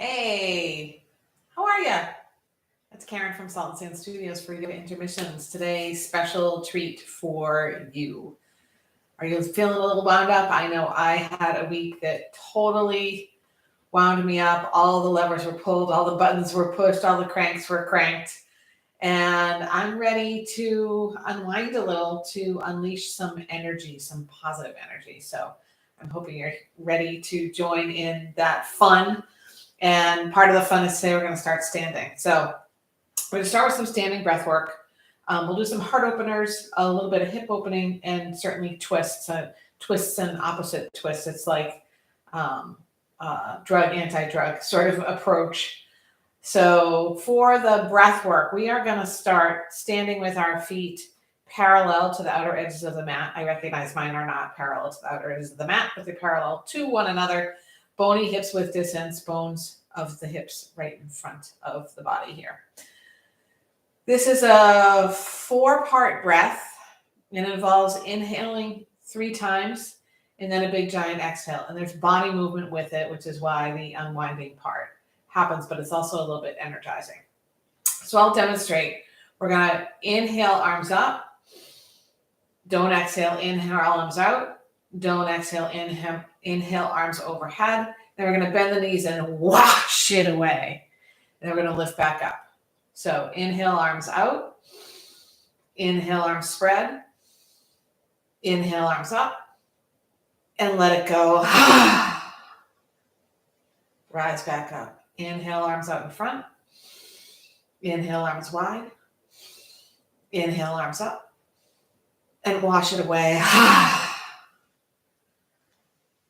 Hey, how are you? It's Karen from Salt and Sand Studios for Yoga Intermissions. Today's special treat for you. Are you feeling a little wound up? I know I had a week that totally wound me up. All the levers were pulled, all the buttons were pushed, all the cranks were cranked. And I'm ready to unwind a little to unleash some energy, some positive energy. So I'm hoping you're ready to join in that fun. And part of the fun is today we're going to start standing. So we're going to start with some standing breath work. We'll do some heart openers, a little bit of hip opening, and certainly twists, twists and opposite twists. It's like drug, anti-drug sort of approach. So for the breath work, we are going to start standing with our feet parallel to the outer edges of the mat. I recognize mine are not parallel to the outer edges of the mat, but they're parallel to one another. Bony hips width distance, bones of the hips right in front of the body here. This is a 4-part breath, and it involves inhaling 3 times and then a big giant exhale. And there's body movement with it, which is why the unwinding part happens, but it's also a little bit energizing. So I'll demonstrate. We're going to inhale, arms up. Don't exhale, inhale, arms out. Don't exhale, inhale, arms overhead. Then we're going to bend the knees and wash it away. And then we're going to lift back up. So inhale, arms out. Inhale, arms spread. Inhale, arms up. And let it go. Rise back up. Inhale, arms out in front. Inhale, arms wide. Inhale, arms up. And wash it away.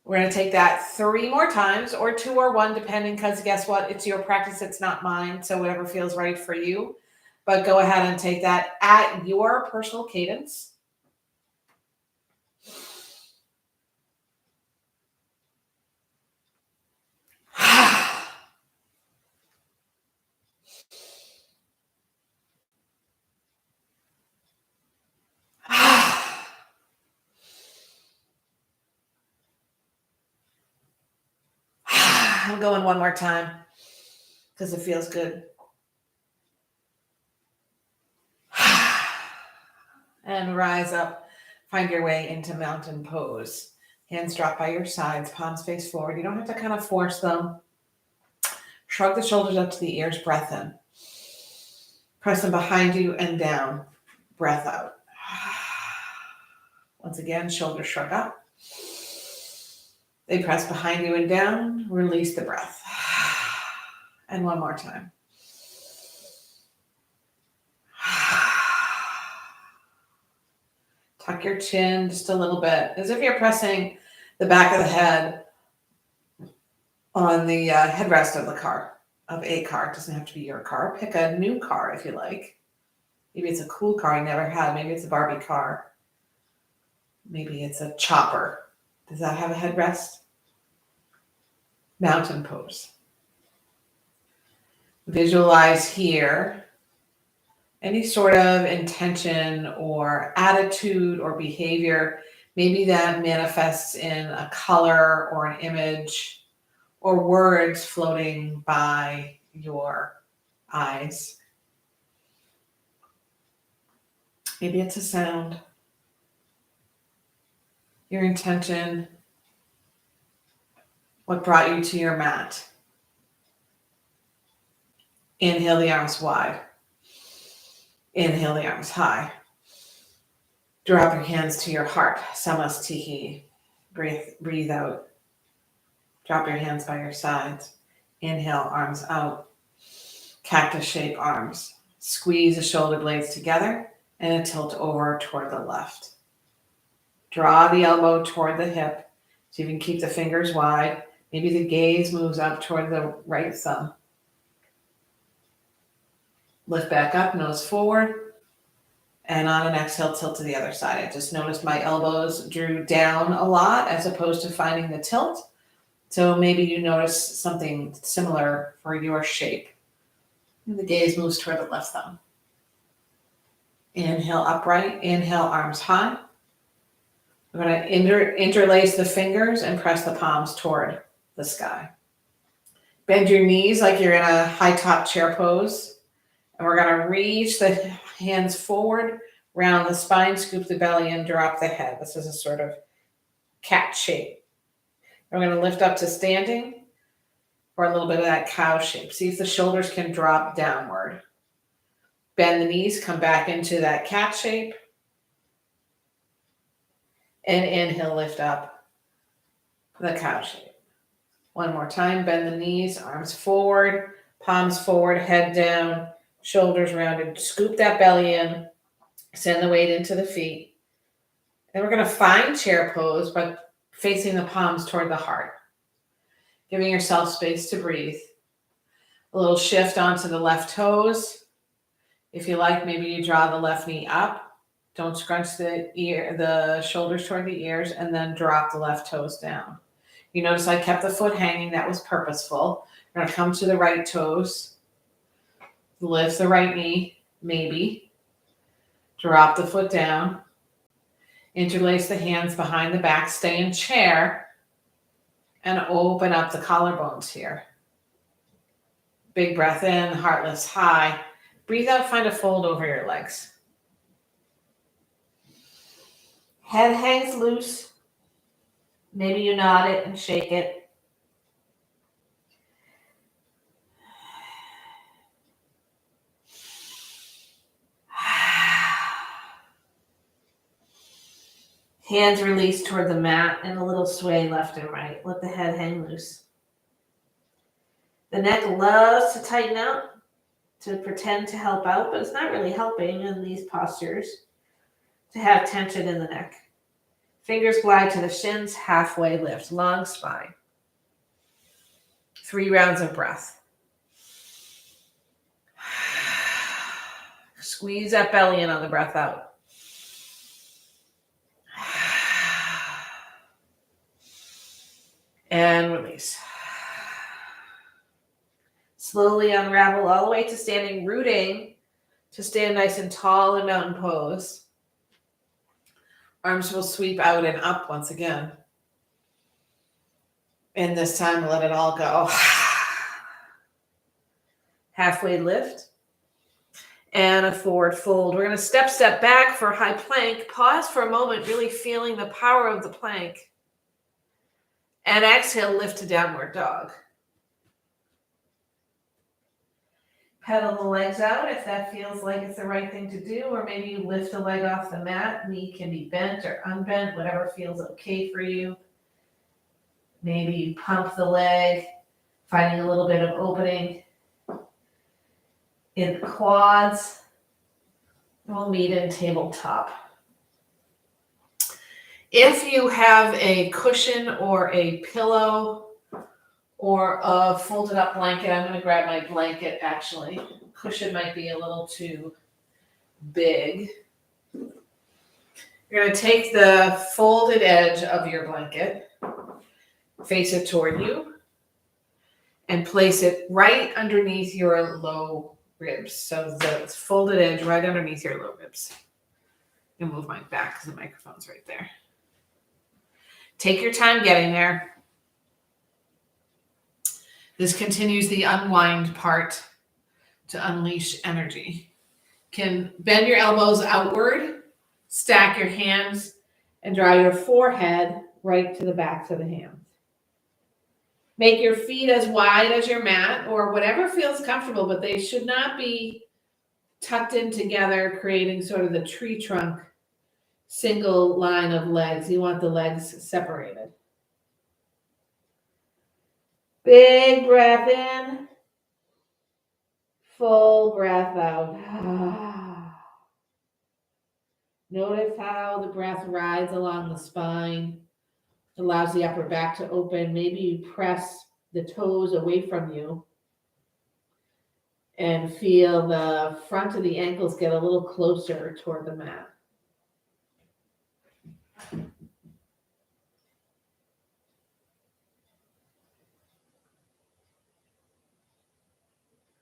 We're going to take that 3 more times, or 2 or 1, depending, because guess what? It's your practice. It's not mine. So whatever feels right for you. But go ahead and take that at your personal cadence. I'm going one more time because it feels good. And rise up. Find your way into mountain pose. Hands drop by your sides, palms face forward. You don't have to kind of force them. Shrug the shoulders up to the ears, breath in. Press them behind you and down. Breath out. Once again, shoulders shrug up. They press behind you and down. Release the breath. And one more time. Tuck your chin just a little bit, as if you're pressing the back of the head on the headrest of the car, of a car. It doesn't have to be your car. Pick a new car if you like. Maybe it's a cool car you never had. Maybe it's a Barbie car. Maybe it's a chopper. Does that have a headrest? Mountain pose. Visualize here any sort of intention or attitude or behavior. Maybe that manifests in a color or an image or words floating by your eyes. Maybe it's a sound. Your intention, what brought you to your mat. Inhale the arms wide. Inhale the arms high. Drop your hands to your heart. Samastihi. Breathe out. Drop your hands by your sides. Inhale, arms out. Cactus shape arms. Squeeze the shoulder blades together and a tilt over toward the left. Draw the elbow toward the hip so you can keep the fingers wide. Maybe the gaze moves up toward the right thumb. Lift back up, nose forward. And on an exhale, tilt to the other side. I just noticed my elbows drew down a lot as opposed to finding the tilt. So maybe you notice something similar for your shape. And the gaze moves toward the left thumb. Inhale upright. Inhale arms high. We're going to interlace the fingers and press the palms toward the sky. Bend your knees like you're in a high top chair pose. And we're going to reach the hands forward, round the spine, scoop the belly, and drop the head. This is a sort of cat shape. We're going to lift up to standing for a little bit of that cow shape. See if the shoulders can drop downward. Bend the knees, come back into that cat shape. And inhale, lift up the cow shape. One more time, bend the knees, arms forward, palms forward, head down, shoulders rounded. Scoop that belly in, send the weight into the feet. And we're going to find chair pose by facing the palms toward the heart, giving yourself space to breathe. A little shift onto the left toes. If you like, maybe you draw the left knee up. Don't scrunch the shoulders toward the ears, and then drop the left toes down. You notice I kept the foot hanging. That was purposeful. We're going to come to the right toes. Lift the right knee, maybe. Drop the foot down. Interlace the hands behind the back. Stay in chair. And open up the collarbones here. Big breath in, heart lifts high. Breathe out, find a fold over your legs. Head hangs loose. Maybe you nod it and shake it. Hands release toward the mat and a little sway left and right. Let the head hang loose. The neck loves to tighten out, to pretend to help out, but it's not really helping in these postures to have tension in the neck. Fingers glide to the shins, halfway lift, long spine. 3 rounds of breath. Squeeze that belly in on the breath out. And release. Slowly unravel all the way to standing, rooting to stand nice and tall in mountain pose. Arms will sweep out and up once again. And this time, let it all go. Halfway lift. And a forward fold. We're going to step back for high plank. Pause for a moment, really feeling the power of the plank. And exhale, lift to downward dog. Pedal the legs out if that feels like it's the right thing to do, or maybe you lift a leg off the mat. Knee can be bent or unbent, whatever feels okay for you. Maybe you pump the leg, finding a little bit of opening in the quads. We'll meet in tabletop. If you have a cushion or a pillow or a folded up blanket, I'm going to grab my blanket actually. Cushion might be a little too big. You're going to take the folded edge of your blanket, face it toward you, and place it right underneath your low ribs. So the folded edge right underneath your low ribs. I'm going to move mine back because the microphone's right there. Take your time getting there. This continues the unwind part to unleash energy. Can bend your elbows outward, stack your hands, and draw your forehead right to the backs of the hands. Make your feet as wide as your mat or whatever feels comfortable, but they should not be tucked in together, creating sort of the tree trunk single line of legs. You want the legs separated. Big breath in, full breath out. Notice how the breath rides along the spine, allows the upper back to open. Maybe you press the toes away from you and feel the front of the ankles get a little closer toward the mat.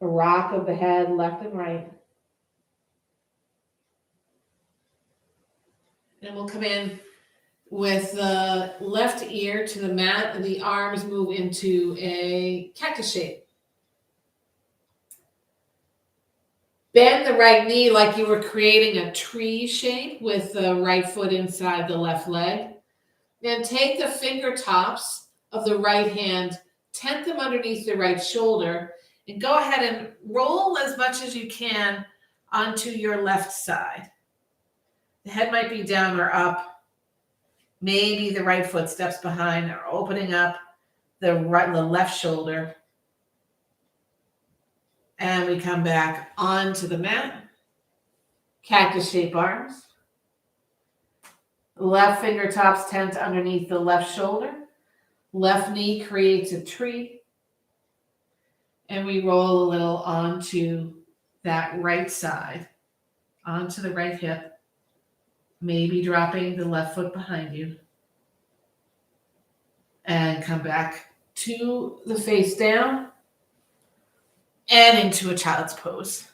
A rock of the head left and right. And we'll come in with the left ear to the mat and the arms move into a cactus shape. Bend the right knee like you were creating a tree shape with the right foot inside the left leg. Then take the fingertips of the right hand, tent them underneath the right shoulder, and go ahead and roll as much as you can onto your left side. The head might be down or up. Maybe the right foot steps behind or opening up the left shoulder. And we come back onto the mat. Cactus shape arms. Left fingertips tent underneath the left shoulder. Left knee creates a tree. And we roll a little onto that right side, onto the right hip, maybe dropping the left foot behind you. And come back to the face down and into a child's pose.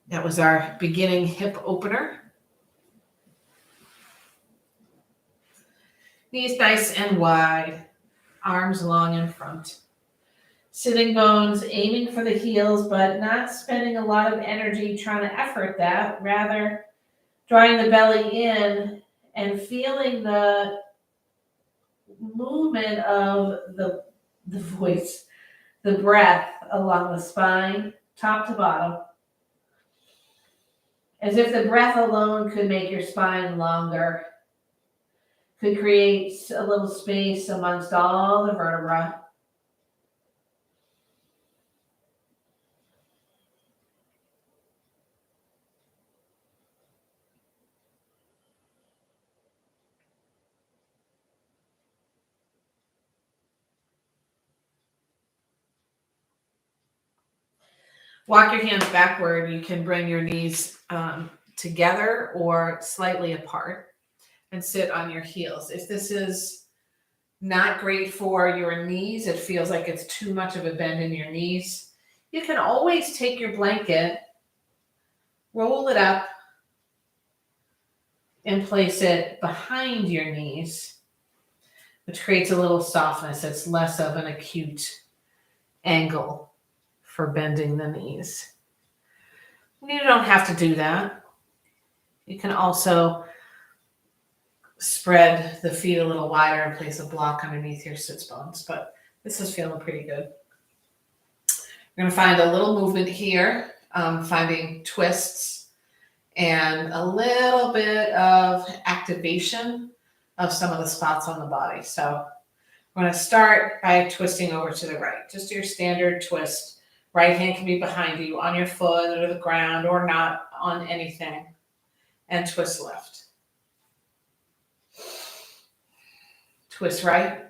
That was our beginning hip opener. Knees nice and wide, arms long in front. Sitting bones, aiming for the heels, but not spending a lot of energy trying to effort that. Rather, drawing the belly in and feeling the movement of the voice, the breath along the spine, top to bottom. As if the breath alone could make your spine longer, could create a little space amongst all the vertebrae. Walk your hands backward. You can bring your knees together or slightly apart and sit on your heels. If this is not great for your knees, it feels like it's too much of a bend in your knees, you can always take your blanket, roll it up, and place it behind your knees, which creates a little softness. It's less of an acute angle for bending the knees. You don't have to do that. You can also spread the feet a little wider and place a block underneath your sits bones, but this is feeling pretty good. We're going to find a little movement here, finding twists and a little bit of activation of some of the spots on the body. So we're going to start by twisting over to the right, just your standard twist. Right hand can be behind you, on your foot, or the ground, or not on anything. And twist left. Twist right.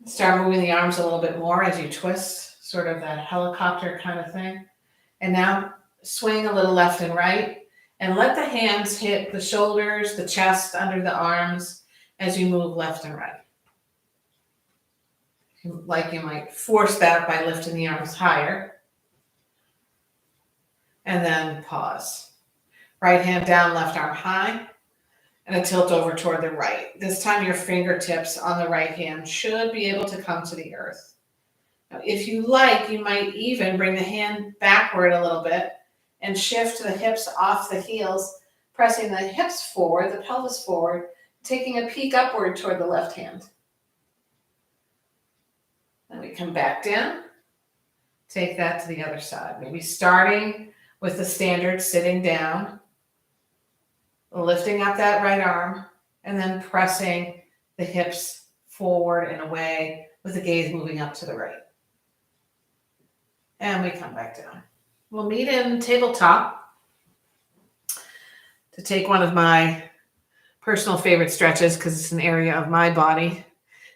Start moving the arms a little bit more as you twist, sort of that helicopter kind of thing. And now swing a little left and right. And let the hands hit the shoulders, the chest, under the arms as you move left and right. Like you might force that by lifting the arms higher. And then pause. Right hand down, left arm high. And a tilt over toward the right. This time your fingertips on the right hand should be able to come to the earth. Now, if you like, you might even bring the hand backward a little bit and shift the hips off the heels, pressing the hips forward, the pelvis forward, taking a peek upward toward the left hand. Then we come back down, take that to the other side. Maybe starting with the standard sitting down, lifting up that right arm, and then pressing the hips forward and away with the gaze moving up to the right. And we come back down. We'll meet in tabletop to take one of my personal favorite stretches because it's an area of my body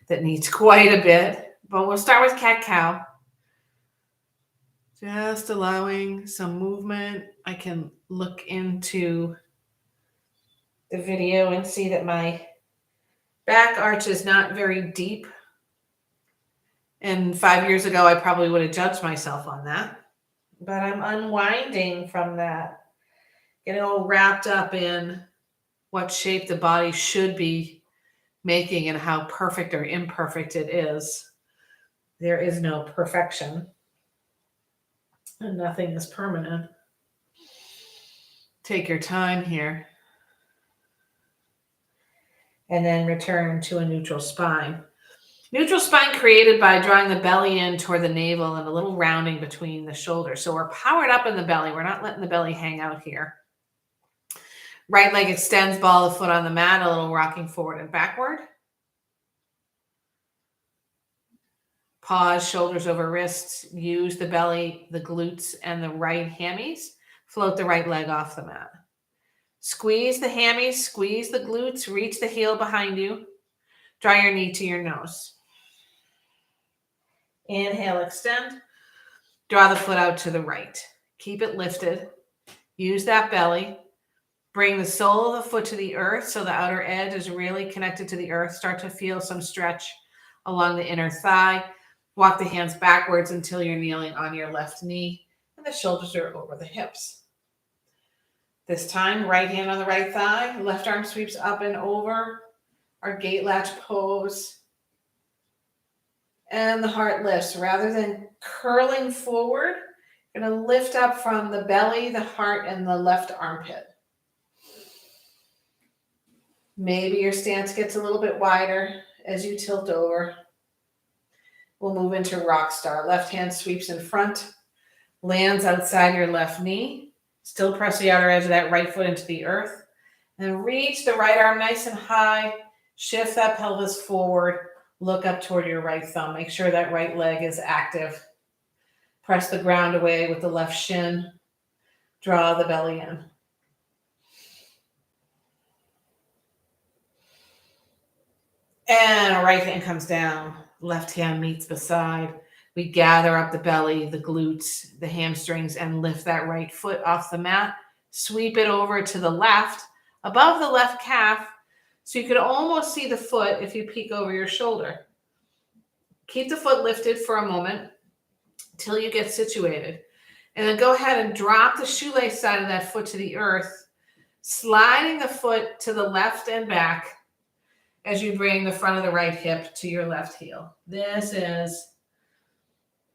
that needs quite a bit. But we'll start with cat-cow. Just allowing some movement. I can look into the video and see that my back arch is not very deep. And 5 years ago, I probably would have judged myself on that. But I'm unwinding from that. Getting all wrapped up in what shape the body should be making and how perfect or imperfect it is. There is no perfection. And nothing is permanent. Take your time here. And then return to a neutral spine. Neutral spine created by drawing the belly in toward the navel and a little rounding between the shoulders. So we're powered up in the belly. We're not letting the belly hang out here. Right leg extends, ball of foot on the mat, a little rocking forward and backward. Pause, shoulders over wrists. Use the belly, the glutes, and the right hammies. Float the right leg off the mat. Squeeze the hammies, squeeze the glutes, reach the heel behind you. Draw your knee to your nose. Inhale, extend. Draw the foot out to the right. Keep it lifted. Use that belly. Bring the sole of the foot to the earth so the outer edge is really connected to the earth. Start to feel some stretch along the inner thigh. Walk the hands backwards until you're kneeling on your left knee and the shoulders are over the hips. This time, right hand on the right thigh, left arm sweeps up and over, our gate latch pose. And the heart lifts. Rather than curling forward, you're going to lift up from the belly, the heart, and the left armpit. Maybe your stance gets a little bit wider as you tilt over. We'll move into rock star. Left hand sweeps in front, lands outside your left knee. Still press the outer edge of that right foot into the earth. And reach the right arm nice and high. Shift that pelvis forward. Look up toward your right thumb. Make sure that right leg is active. Press the ground away with the left shin. Draw the belly in. And right hand comes down. Left hand meets beside. We gather up the belly, the glutes, the hamstrings, and lift that right foot off the mat. Sweep it over to the left, above the left calf, so you could almost see the foot if you peek over your shoulder. Keep the foot lifted for a moment till you get situated. And then go ahead and drop the shoelace side of that foot to the earth, sliding the foot to the left and back as you bring the front of the right hip to your left heel. This is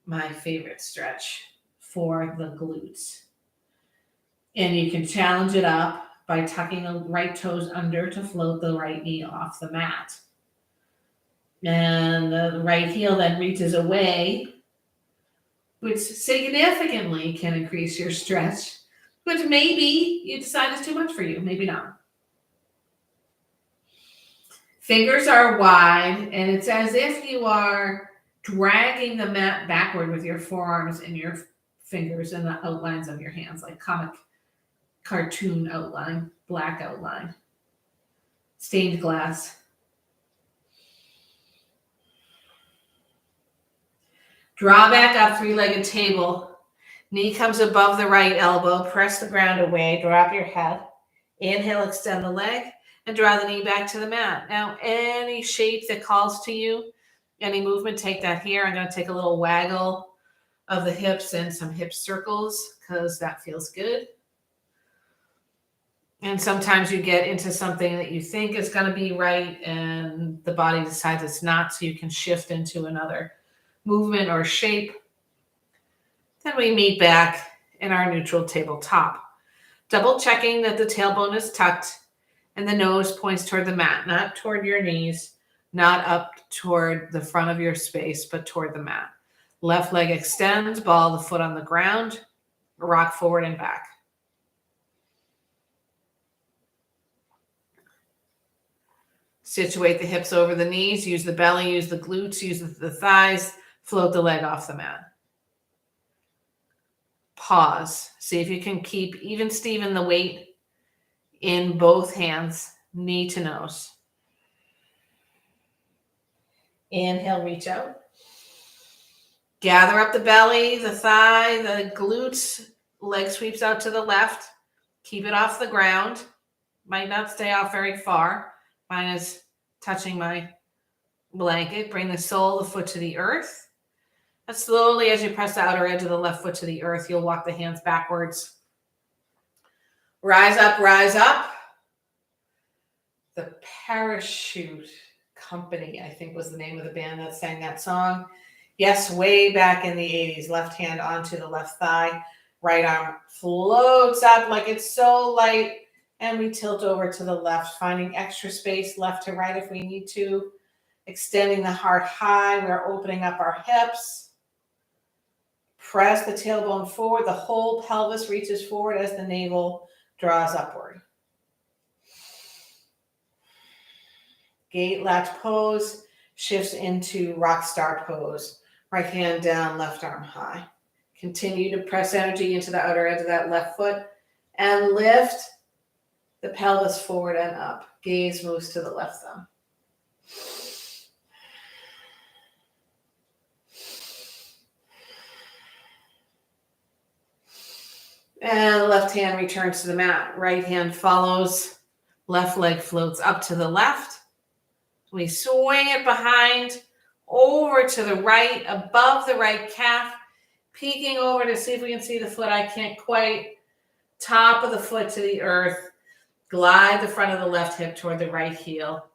my favorite stretch for the glutes. And you can challenge it up by tucking the right toes under to float the right knee off the mat. And the right heel then reaches away, which significantly can increase your stretch, but maybe you decide it's too much for you, maybe not. Fingers are wide, and it's as if you are dragging the mat backward with your forearms and your fingers and the outlines of your hands, like comic cartoon outline, black outline, stained glass. Draw back up, three-legged table. Knee comes above the right elbow. Press the ground away. Drop your head. Inhale, extend the leg, and draw the knee back to the mat. Now, any shape that calls to you, any movement, take that here. I'm going to take a little waggle of the hips and some hip circles because that feels good. And sometimes you get into something that you think is going to be right and the body decides it's not, so you can shift into another movement or shape. Then we meet back in our neutral tabletop, double checking that the tailbone is tucked and the nose points toward the mat, not toward your knees, not up toward the front of your space, but toward the mat. Left leg extends, ball the foot on the ground, rock forward and back. Situate the hips over the knees, use the belly, use the glutes, use the thighs, float the leg off the mat. Pause. See if you can keep even Steven the weight in both hands, knee to nose. Inhale, reach out. Gather up the belly, the thigh, the glutes, leg sweeps out to the left. Keep it off the ground. Might not stay off very far. Mine is touching my blanket. Bring the sole of the foot to the earth. And slowly, as you press the outer edge of the left foot to the earth, you'll walk the hands backwards. Rise up, rise up. The Parachute Company, I think, was the name of the band that sang that song. Yes, way back in the 80s, left hand onto the left thigh, right arm floats up like it's so light, and we tilt over to the left, finding extra space left to right if we need to, extending the heart high. We're opening up our hips. Press the tailbone forward. The whole pelvis reaches forward as the navel draws upward. Gate latch pose shifts into rock star pose. Right hand down, left arm high. Continue to press energy into the outer edge of that left foot and lift the pelvis forward and up. Gaze moves to the left thumb. And left hand returns to the mat. Right hand follows. Left leg floats up to the left. We swing it behind, over to the right, above the right calf, peeking over to see if we can see the foot. I can't quite. Top of the foot to the earth. Glide the front of the left hip toward the right heel.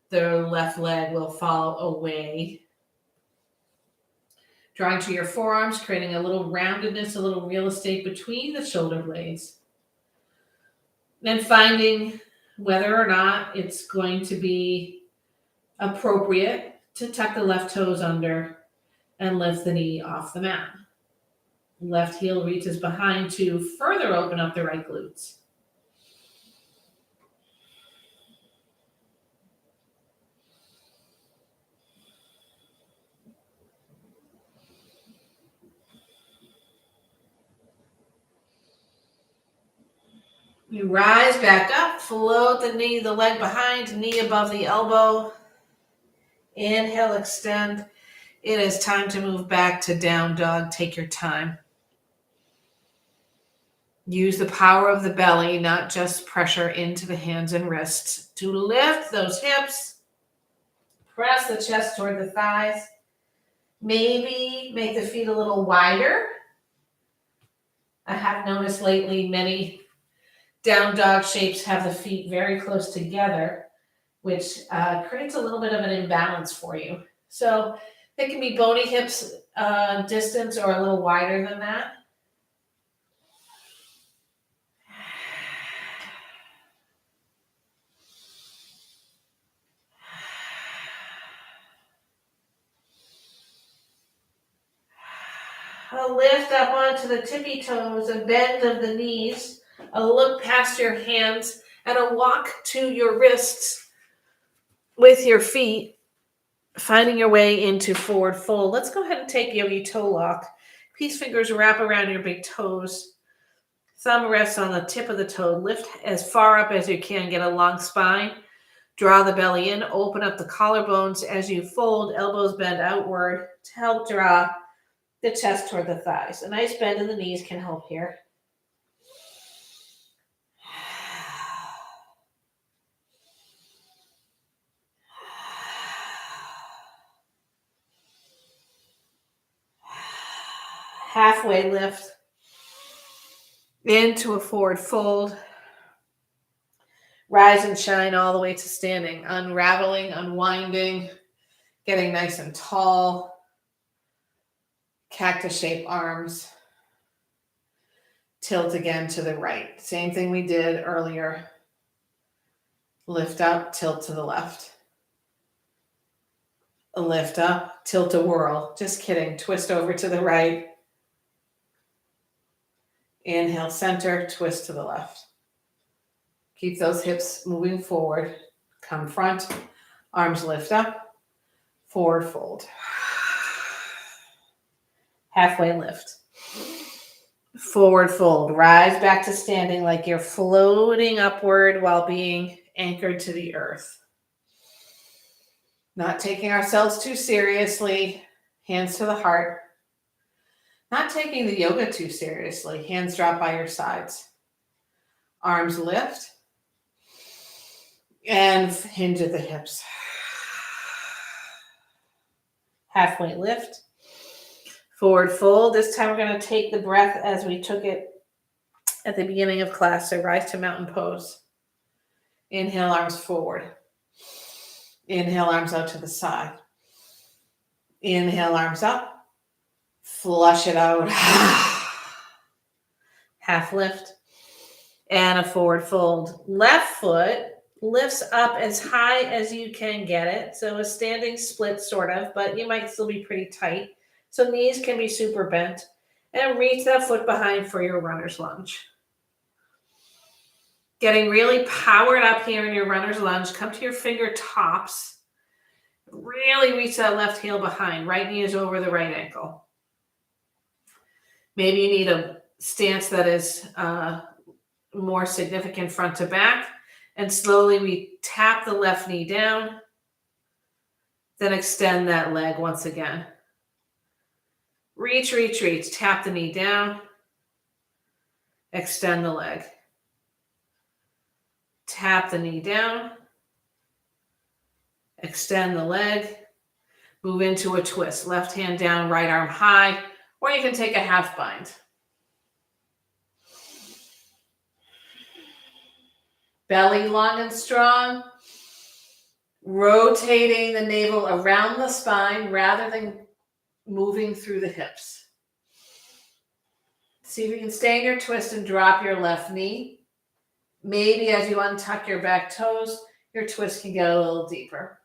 The left leg will fall away. Drawing to your forearms, creating a little roundedness, a little real estate between the shoulder blades. Then finding whether or not it's going to be appropriate to tuck the left toes under and lift the knee off the mat. Left heel reaches behind to further open up the right glutes. You rise back up, float the knee, the leg behind, knee above the elbow. Inhale, extend. It is time to move back to down dog. Take your time. Use the power of the belly, not just pressure into the hands and wrists, to lift those hips. Press the chest toward the thighs. Maybe make the feet a little wider. I have noticed lately many down dog shapes have the feet very close together, which creates a little bit of an imbalance for you. So they can be bony hips distance or a little wider than that. A lift up onto the tippy toes, a bend of the knees, a look past your hands, and a walk to your wrists with your feet, finding your way into forward fold. Let's go ahead and take yogi toe lock. Peace fingers wrap around your big toes. Thumb rests on the tip of the toe. Lift as far up as you can. Get a long spine. Draw the belly in. Open up the collarbones as you fold. Elbows bend outward to help draw the chest toward the thighs. A nice bend in the knees can help here. Halfway lift into a forward fold. Rise and shine all the way to standing. Unraveling, unwinding, getting nice and tall. Cactus shape arms. Tilt again to the right. Same thing we did earlier. Lift up, tilt to the left. Lift up, tilt a whirl. Just kidding. Twist over to the right. Inhale, center, twist to the left. Keep those hips moving forward. Come front, arms lift up, forward fold. Halfway lift. Forward fold. Rise back to standing like you're floating upward while being anchored to the earth. Not taking ourselves too seriously. Hands to the heart. Not taking the yoga too seriously. Hands drop by your sides. Arms lift. And hinge at the hips. Halfway lift. Forward fold. This time we're going to take the breath as we took it at the beginning of class. So rise to mountain pose. Inhale, arms forward. Inhale, arms out to the side. Inhale, arms up. Flush it out. Half lift. And a forward fold. Left foot lifts up as high as you can get it. So a standing split sort of, but you might still be pretty tight. So knees can be super bent. And reach that foot behind for your runner's lunge. Getting really powered up here in your runner's lunge. Come to your fingertips. Really reach that left heel behind. Right knee is over the right ankle. Maybe you need a stance that is more significant front to back. And slowly we tap the left knee down. Then extend that leg once again. Reach, reach, reach. Tap the knee down. Extend the leg. Tap the knee down. Extend the leg. Move into a twist. Left hand down, right arm high. Or you can take a half bind. Belly long and strong. Rotating the navel around the spine rather than moving through the hips. See if you can stay in your twist and drop your left knee. Maybe as you untuck your back toes, your twist can get a little deeper.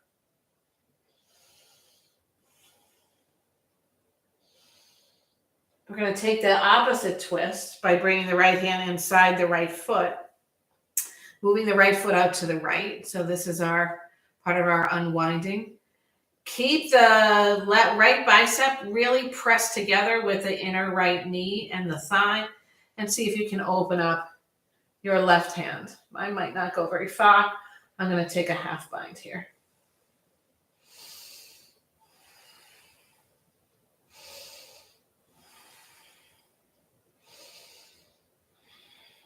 We're going to take the opposite twist by bringing the right hand inside the right foot, moving the right foot out to the right. So this is our part of our unwinding. Keep the right bicep really pressed together with the inner right knee and the thigh, and see if you can open up your left hand. I might not go very far. I'm going to take a half bind here.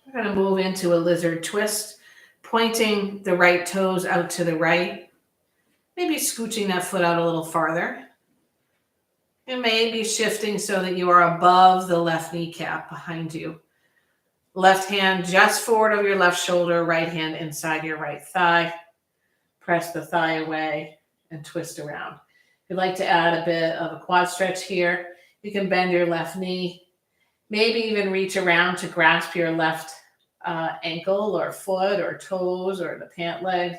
We're going to move into a lizard twist, pointing the right toes out to the right. Maybe scooching that foot out a little farther. And maybe shifting so that you are above the left kneecap behind you. Left hand just forward of your left shoulder, right hand inside your right thigh. Press the thigh away and twist around. If you'd like to add a bit of a quad stretch here, you can bend your left knee. Maybe even reach around to grasp your left ankle or foot or toes or the pant leg.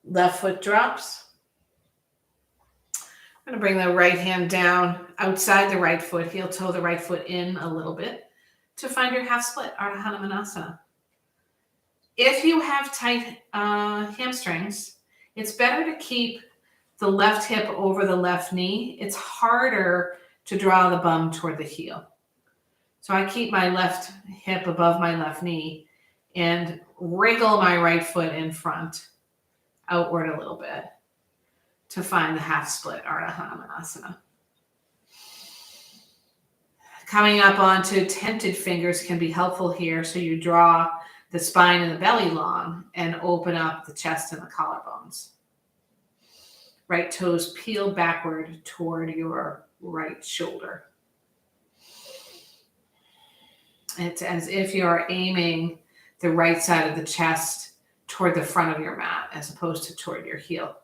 Left foot drops. I'm going to bring the right hand down outside the right foot, heel toe the right foot in a little bit to find your half split, Ahamadasana. If you have tight hamstrings, it's better to keep the left hip over the left knee. It's harder to draw the bum toward the heel. So I keep my left hip above my left knee and wriggle my right foot in front, outward a little bit to find the half split, Ahamadasana. Coming up onto tented fingers can be helpful here. So you draw the spine and the belly long and open up the chest and the collarbones. Right toes peel backward toward your right shoulder. It's as if you're aiming the right side of the chest toward the front of your mat as opposed to toward your heel.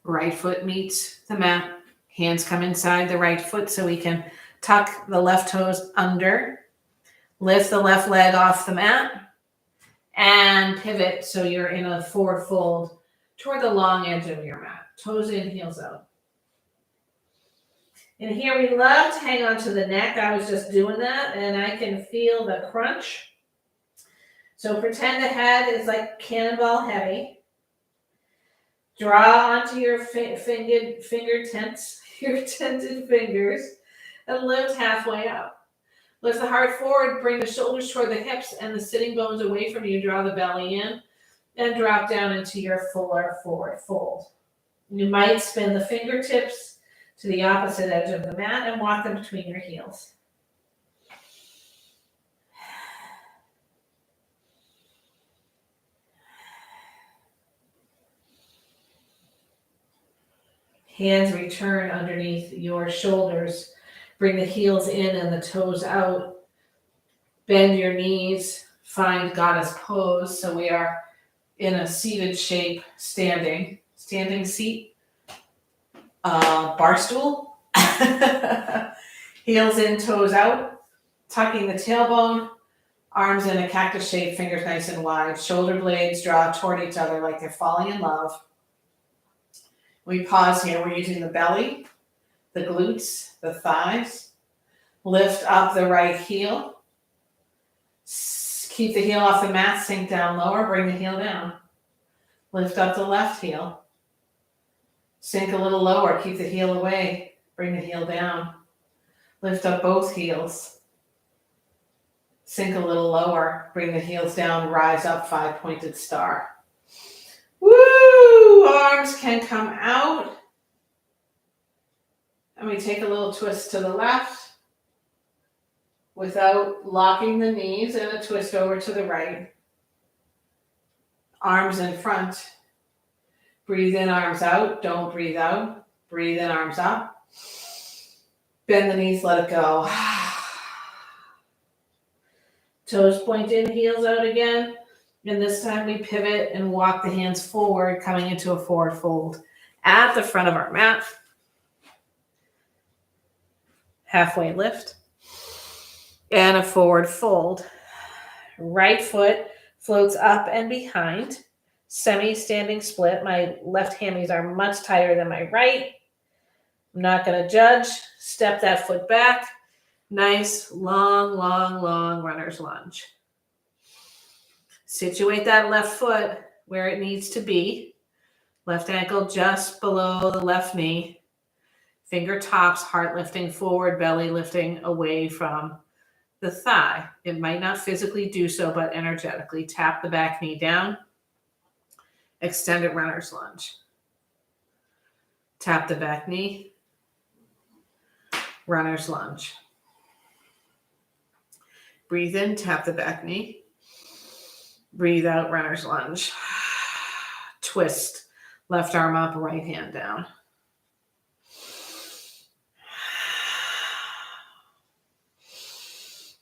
Right foot meets the mat. Hands come inside the right foot so we can tuck the left toes under. Lift the left leg off the mat and pivot so you're in a forward fold toward the long edge of your mat. Toes in, heels out. And here we love to hang on to the neck. I was just doing that and I can feel the crunch. So pretend the head is like cannonball heavy. Draw onto your fingertips, your tented fingers, and lift halfway up. Lift the heart forward, bring the shoulders toward the hips and the sitting bones away from you. Draw the belly in and drop down into your fuller forward fold. You might spin the fingertips to the opposite edge of the mat and walk them between your heels. Hands return underneath your shoulders. Bring the heels in and the toes out. Bend your knees. Find goddess pose. So we are in a seated shape, standing seat, bar stool. Heels in, toes out. Tucking the tailbone. Arms in a cactus shape, fingers nice and wide. Shoulder blades draw toward each other like they're falling in love. We pause here. We're using the belly, the glutes, the thighs. Lift up the right heel. Keep the heel off the mat, sink down lower, bring the heel down. Lift up the left heel. Sink a little lower, keep the heel away, bring the heel down. Lift up both heels. Sink a little lower, bring the heels down, rise up, 5-pointed star. Woo! Arms can come out. And we take a little twist to the left without locking the knees, and a twist over to the right. Arms in front. Breathe in, arms out. Don't breathe out. Breathe in, arms up. Bend the knees, let it go. Toes point in, heels out again. And this time we pivot and walk the hands forward, coming into a forward fold at the front of our mat. Halfway lift. And a forward fold. Right foot floats up and behind. Semi-standing split. My left hammies are much tighter than my right. I'm not going to judge. Step that foot back. Nice, long, long, long runner's lunge. Situate that left foot where it needs to be. Left ankle just below the left knee. Finger tops, heart lifting forward, belly lifting away from the thigh. It might not physically do so, but energetically. Tap the back knee down. Extended runner's lunge. Tap the back knee. Runner's lunge. Breathe in, tap the back knee. Breathe out, runner's lunge. Twist. Left arm up, right hand down.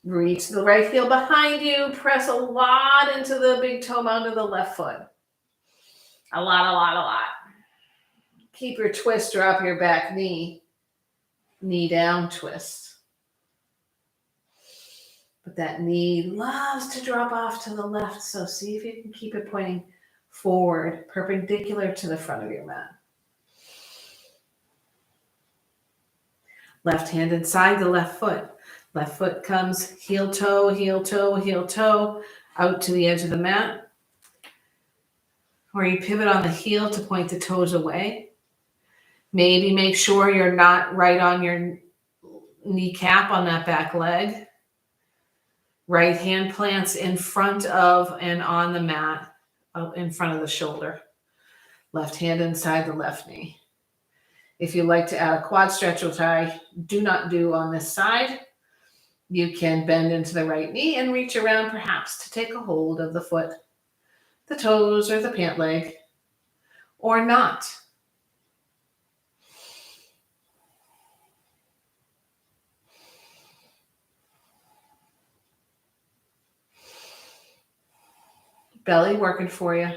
Reach the right heel behind you. Press a lot into the big toe mound of the left foot. A lot. Keep your twist, drop your back knee. Knee down, twist. But that knee loves to drop off to the left, so see if you can keep it pointing forward, perpendicular to the front of your mat. Left hand inside the left foot. Left foot comes heel toe, heel toe, heel toe, out to the edge of the mat. Or you pivot on the heel to point the toes away. Maybe make sure you're not right on your kneecap on that back leg. Right hand plants in front of and on the mat, in front of the shoulder. Left hand inside the left knee. If you like to add a quad stretch, which I do not do on this side, you can bend into the right knee and reach around perhaps to take a hold of the foot, the toes, or the pant leg, or not. Belly working for you.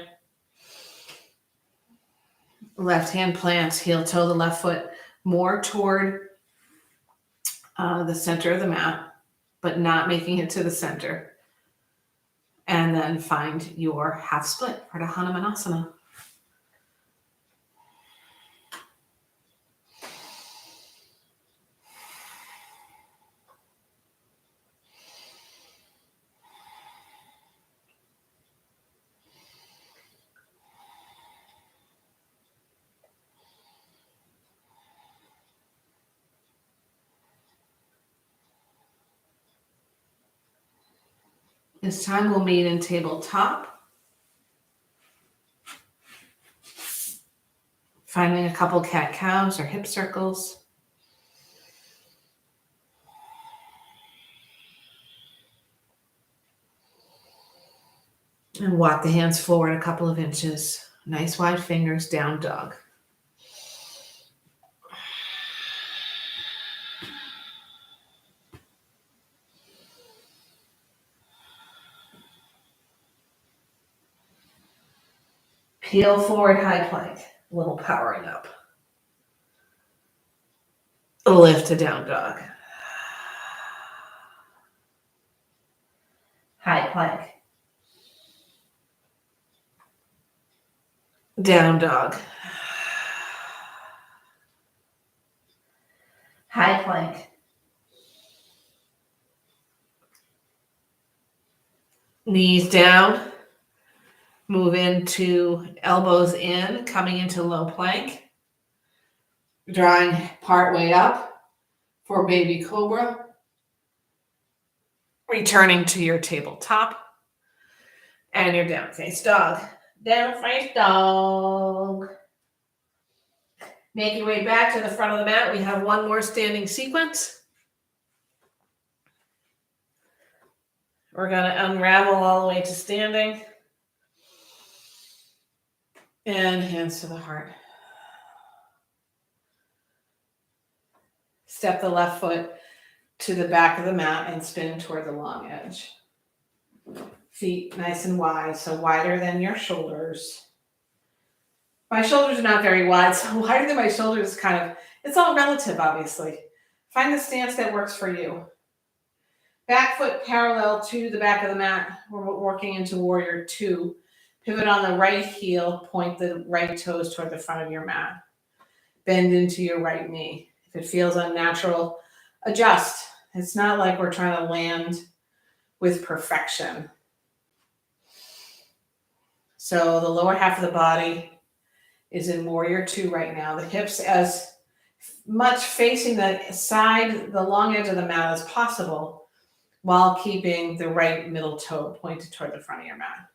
Left hand plants, heel toe the left foot more toward the center of the mat, but not making it to the center. And then find your half split for the Ahamadasana. This time we'll meet in tabletop. Finding a couple cat-cows or hip circles. And walk the hands forward a couple of inches. Nice wide fingers, down dog. Heel forward, high plank. A little powering up. Lift to down dog. High plank. Down dog. High plank. Knees down. Move into elbows in, coming into low plank. Drawing part way up for baby cobra. Returning to your tabletop. And your down face dog. Down face dog. Make your way back to the front of the mat. We have one more standing sequence. We're going to unravel all the way to standing. And hands to the heart. Step the left foot to the back of the mat and spin toward the long edge. Feet nice and wide, so wider than your shoulders. My shoulders are not very wide, so wider than my shoulders it's all relative, obviously. Find the stance that works for you. Back foot parallel to the back of the mat. We're working into warrior two. Pivot on the right heel, point the right toes toward the front of your mat. Bend into your right knee. If it feels unnatural, adjust. It's not like we're trying to land with perfection. So the lower half of the body is in warrior two right now. The hips as much facing the long edge of the mat as possible while keeping the right middle toe pointed toward the front of your mat.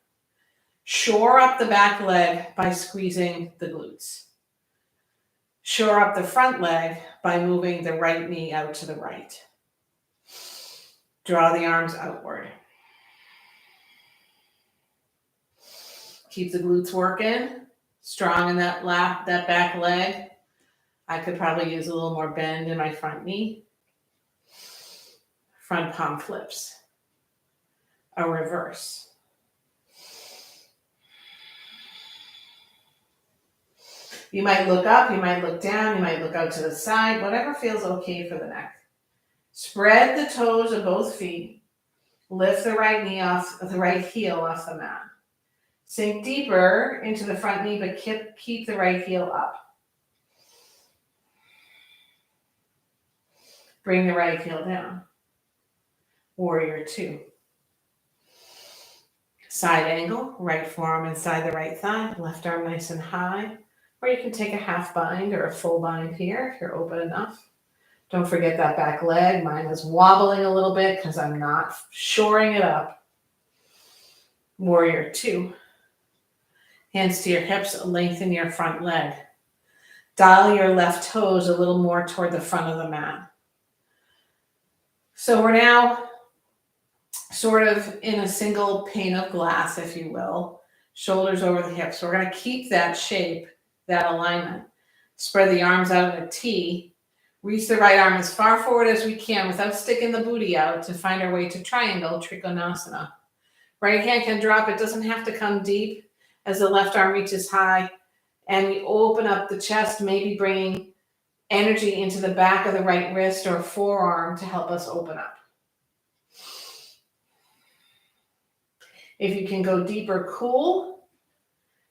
Shore up the back leg by squeezing the glutes. Shore up the front leg by moving the right knee out to the right. Draw the arms outward. Keep the glutes working. Strong in that back leg. I could probably use a little more bend in my front knee. Front palm flips. A reverse. You might look up, you might look down, you might look out to the side, whatever feels okay for the neck. Spread the toes of both feet. Lift the right heel off the mat. Sink deeper into the front knee, but keep the right heel up. Bring the right heel down. Warrior two. Side angle, right forearm inside the right thigh, left arm nice and high. Or you can take a half bind or a full bind here if you're open enough. Don't forget that back leg. Mine is wobbling a little bit because I'm not shoring it up. Warrior two. Hands to your hips, lengthen your front leg. Dial your left toes a little more toward the front of the mat. So we're now sort of in a single pane of glass, if you will. Shoulders over the hips. We're going to keep that shape, that alignment. Spread the arms out in a T. Reach the right arm as far forward as we can without sticking the booty out to find our way to triangle, Trikonasana. Right hand can drop. It doesn't have to come deep as the left arm reaches high. And we open up the chest, maybe bringing energy into the back of the right wrist or forearm to help us open up. If you can go deeper, cool.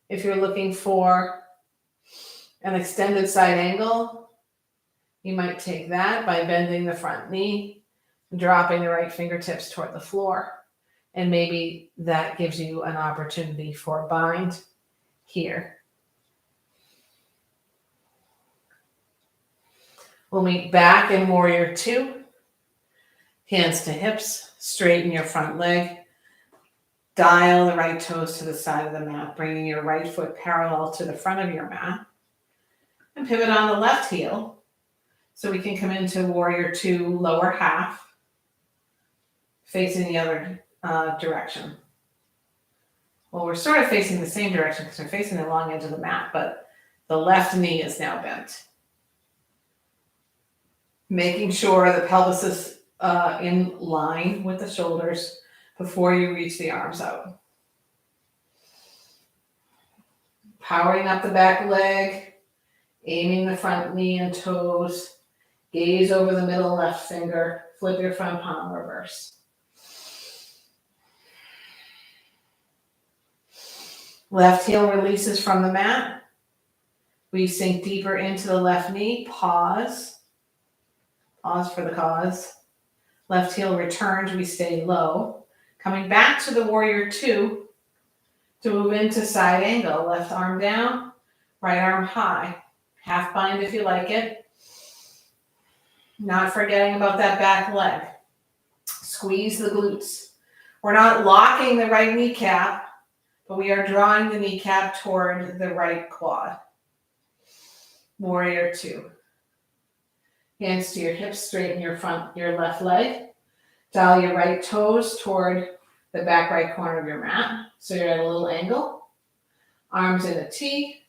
If you're looking for an extended side angle, you might take that by bending the front knee, dropping the right fingertips toward the floor. And maybe that gives you an opportunity for a bind here. We'll meet back in warrior two. Hands to hips, straighten your front leg. Dial the right toes to the side of the mat, bringing your right foot parallel to the front of your mat. And pivot on the left heel so we can come into warrior two, lower half, facing the other direction. Well, we're sort of facing the same direction because we're facing the long edge of the mat, but the left knee is now bent. Making sure the pelvis is in line with the shoulders before you reach the arms out. Powering up the back leg, aiming the front knee and toes, gaze over the middle left finger, flip your front palm, reverse. Left heel releases from the mat. We sink deeper into the left knee, pause. Pause for the cause. Left heel returns, we stay low. Coming back to the warrior two to move into side angle. Left arm down, right arm high. Half bind if you like it. Not forgetting about that back leg. Squeeze the glutes. We're not locking the right kneecap, but we are drawing the kneecap toward the right quad. Warrior two. Hands to your hips, straighten your left leg. Dial your right toes toward the back right corner of your mat. So you're at a little angle. Arms in a T.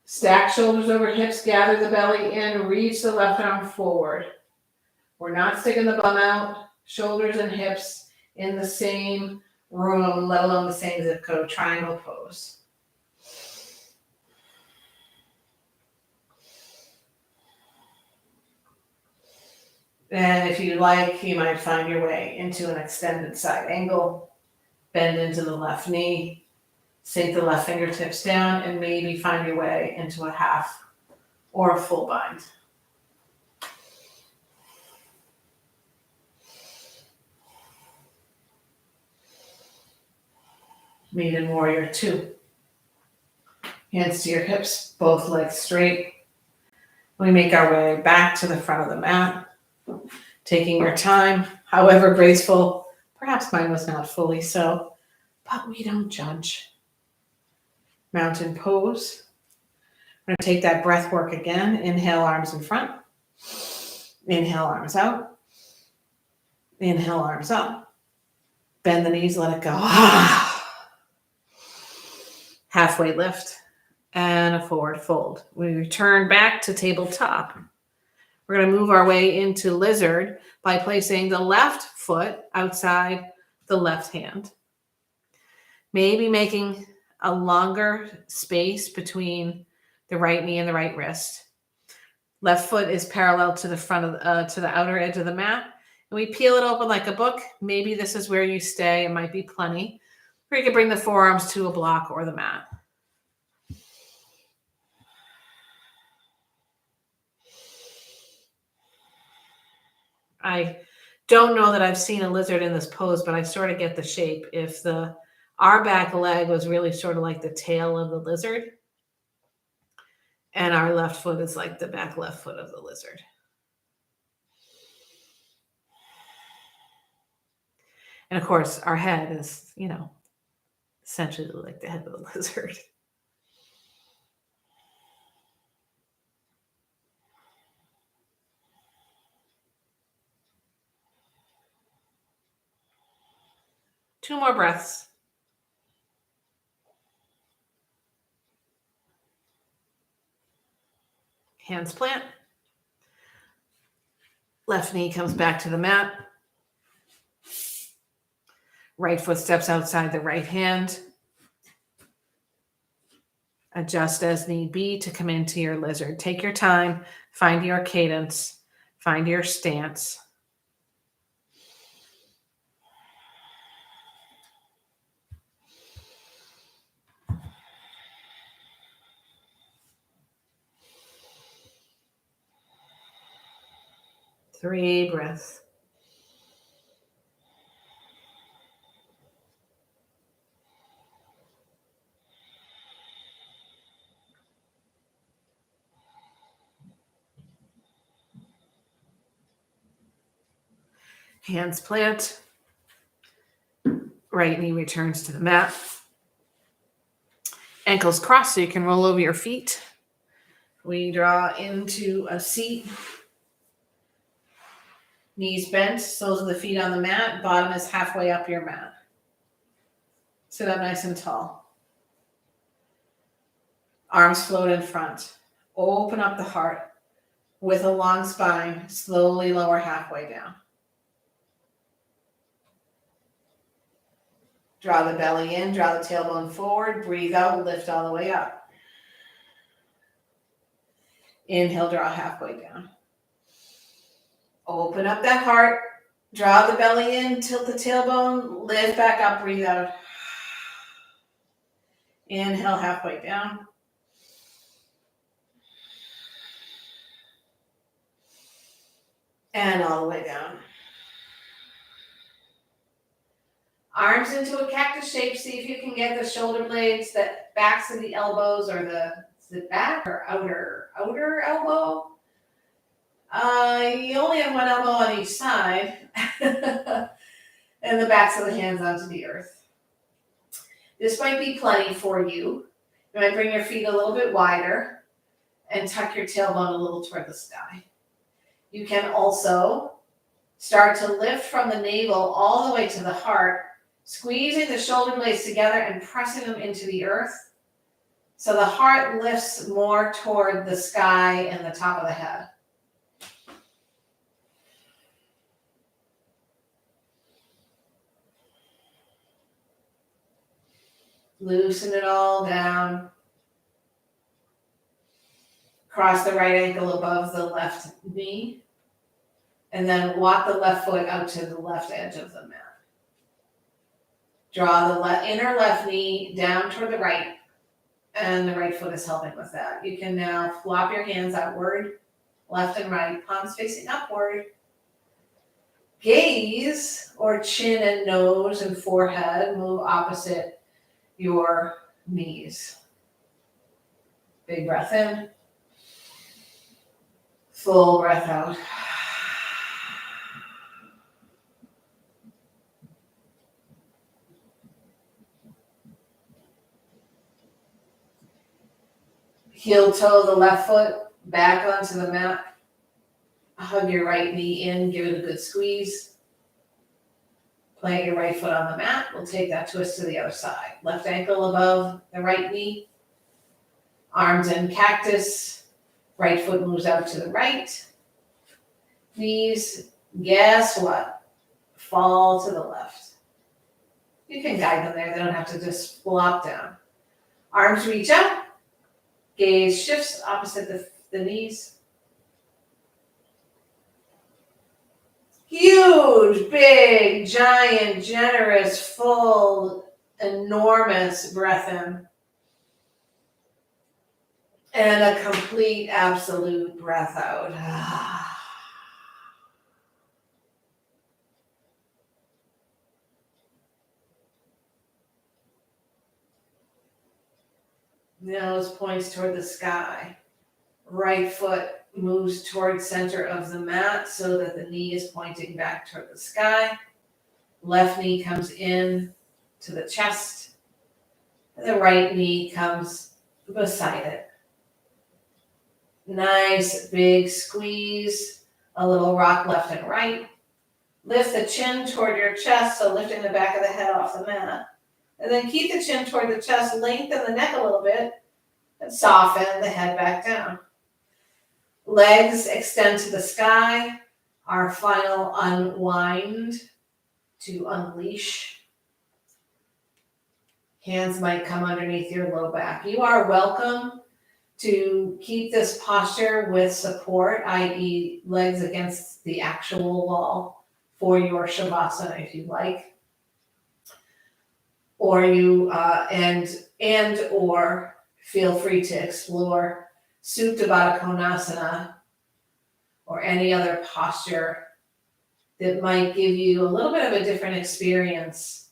Stack shoulders over hips, gather the belly in, reach the left arm forward. We're not sticking the bum out, shoulders and hips in the same room, let alone the same zip code, triangle pose. And if you like, you might find your way into an extended side angle, bend into the left knee, sink the left fingertips down, and maybe find your way into a half or a full bind. Maiden warrior two. Hands to your hips, both legs straight. We make our way back to the front of the mat, taking your time, however graceful. Perhaps mine was not fully so, but we don't judge. Mountain pose. We're going to take that breath work again. Inhale, arms in front. Inhale, arms out. Inhale, arms up. Bend the knees, let it go. Halfway lift and a forward fold. We return back to tabletop. We're going to move our way into lizard by placing the left foot outside the left hand. Maybe making a longer space between the right knee and the right wrist. Left foot is parallel to the front of to the outer edge of the mat. And we peel it open like a book. Maybe this is where you stay. It might be plenty. Or you can bring the forearms to a block or the mat. I don't know that I've seen a lizard in this pose, but I sort of get the shape. If our back leg was really sort of like the tail of the lizard, and our left foot is like the back left foot of the lizard. And of course, our head is, essentially like the head of the lizard. Two more breaths. Hands plant. Left knee comes back to the mat. Right foot steps outside the right hand. Adjust as need be to come into your lizard. Take your time, find your cadence, find your stance. Three breaths. Hands plant. Right knee returns to the mat. Ankles crossed so you can roll over your feet. We draw into a seat. Knees bent, soles of the feet on the mat. Bottom is halfway up your mat. Sit up nice and tall. Arms float in front. Open up the heart. With a long spine, slowly lower halfway down. Draw the belly in, draw the tailbone forward, breathe out, lift all the way up. Inhale, draw halfway down. Open up that heart, draw the belly in, tilt the tailbone, lift back up, breathe out. Inhale, halfway down. And all the way down. Arms into a cactus shape. See if you can get the shoulder blades, the backs of the elbows, or is it back or outer elbow? You only have one elbow on each side. And the backs of the hands onto the earth. This might be plenty for you. You might bring your feet a little bit wider and tuck your tailbone a little toward the sky. You can also start to lift from the navel all the way to the heart, squeezing the shoulder blades together and pressing them into the earth. So the heart lifts more toward the sky and the top of the head. Loosen it all down. Cross the right ankle above the left knee. And then walk the left foot out to the left edge of the mat. Draw the inner left knee down toward the right. And the right foot is helping with that. You can now flop your hands outward, left and right, palms facing upward. Gaze, or chin and nose and forehead, move opposite your knees. Big breath in. Full breath out. Heel toe the left foot back onto the mat. Hug your right knee in, give it a good squeeze. Plant your right foot on the mat. We'll take that twist to the other side. Left ankle above the right knee. Arms in cactus. Right foot moves out to the right. Knees, guess what? Fall to the left. You can guide them there. They don't have to just flop down. Arms reach up. Gaze shifts opposite the knees. Huge, big, giant, generous, full, enormous breath in. And a complete, absolute breath out. Nose points toward the sky. Right foot moves toward center of the mat so that the knee is pointing back toward the sky. Left knee comes in to the chest. And the right knee comes beside it. Nice big squeeze. A little rock left and right. Lift the chin toward your chest, so lifting the back of the head off the mat. And then keep the chin toward the chest, lengthen the neck a little bit, and soften the head back down. Legs extend to the sky. Our final unwind to unleash. Hands might come underneath your low back. You are welcome to keep this posture with support, i.e. legs against the actual wall for your Savasana if you like. Or you, or feel free to explore Supta Baddha Konasana or any other posture that might give you a little bit of a different experience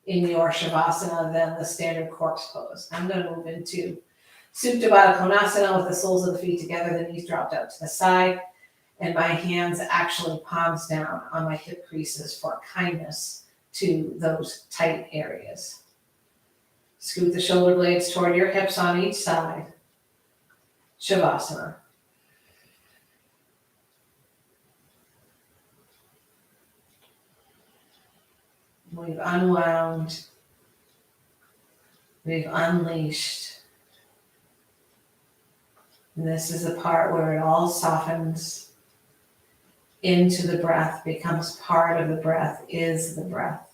in your Shavasana than the standard corpse pose. I'm going to move into Supta Baddha Konasana with the soles of the feet together, the knees dropped out to the side, and my hands actually palms down on my hip creases for kindness to those tight areas. Scoot the shoulder blades toward your hips on each side. Shavasana. We've unwound. We've unleashed. And this is the part where it all softens into the breath, becomes part of the breath, is the breath.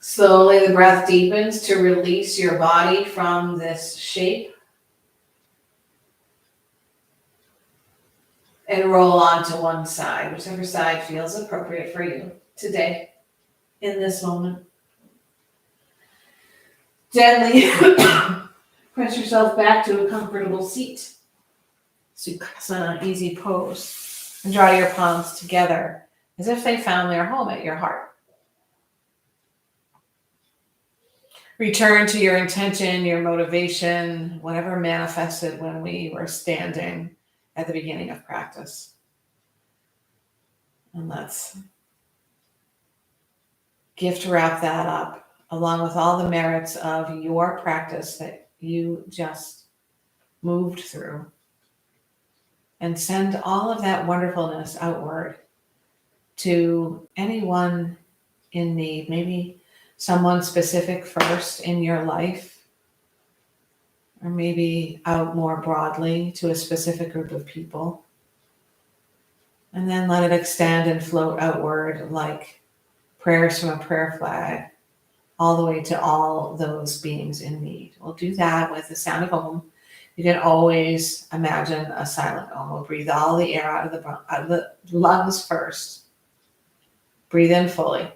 Slowly the breath deepens to release your body from this shape and roll onto one side, whichever side feels appropriate for you today in this moment. Gently press yourself back to a comfortable seat. Sukhasana, easy pose. And draw your palms together as if they found their home at your heart. Return to your intention, your motivation, whatever manifested when we were standing at the beginning of practice. And let's gift wrap that up along with all the merits of your practice that you just moved through. And send all of that wonderfulness outward to anyone in need, maybe someone specific first in your life, or maybe out more broadly to a specific group of people. And then let it extend and float outward like prayers from a prayer flag, all the way to all those beings in need. We'll do that with the sound of Om. You can always imagine a silent Om. We'll breathe all the air out of the lungs first. Breathe in fully.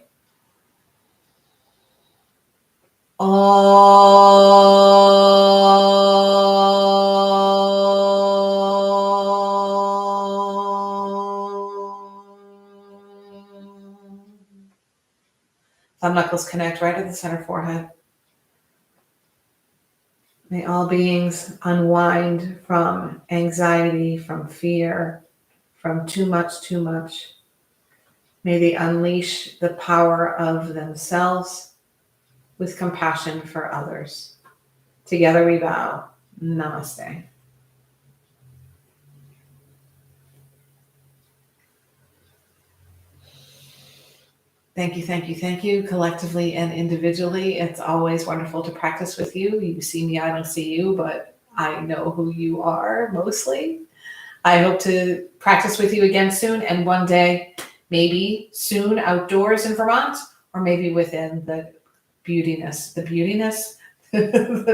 Thumb knuckles connect right at the center forehead. May all beings unwind from anxiety, from fear, from too much. May they unleash the power of themselves with compassion for others. Together we bow. Namaste. Thank you, collectively and individually. It's always wonderful to practice with you. You see me, I don't see you, but I know who you are mostly. I hope to practice with you again soon, and one day, maybe soon outdoors in Vermont, or maybe within the beautiness, the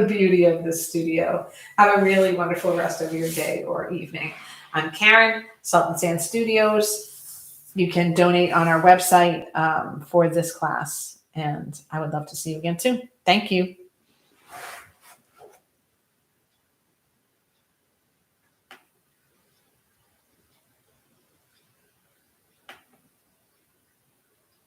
beauty of this studio. Have a really wonderful rest of your day or evening. I'm Karen, Salt and Sand Studios. You can donate on our website for this class, and I would love to see you again soon. Thank you.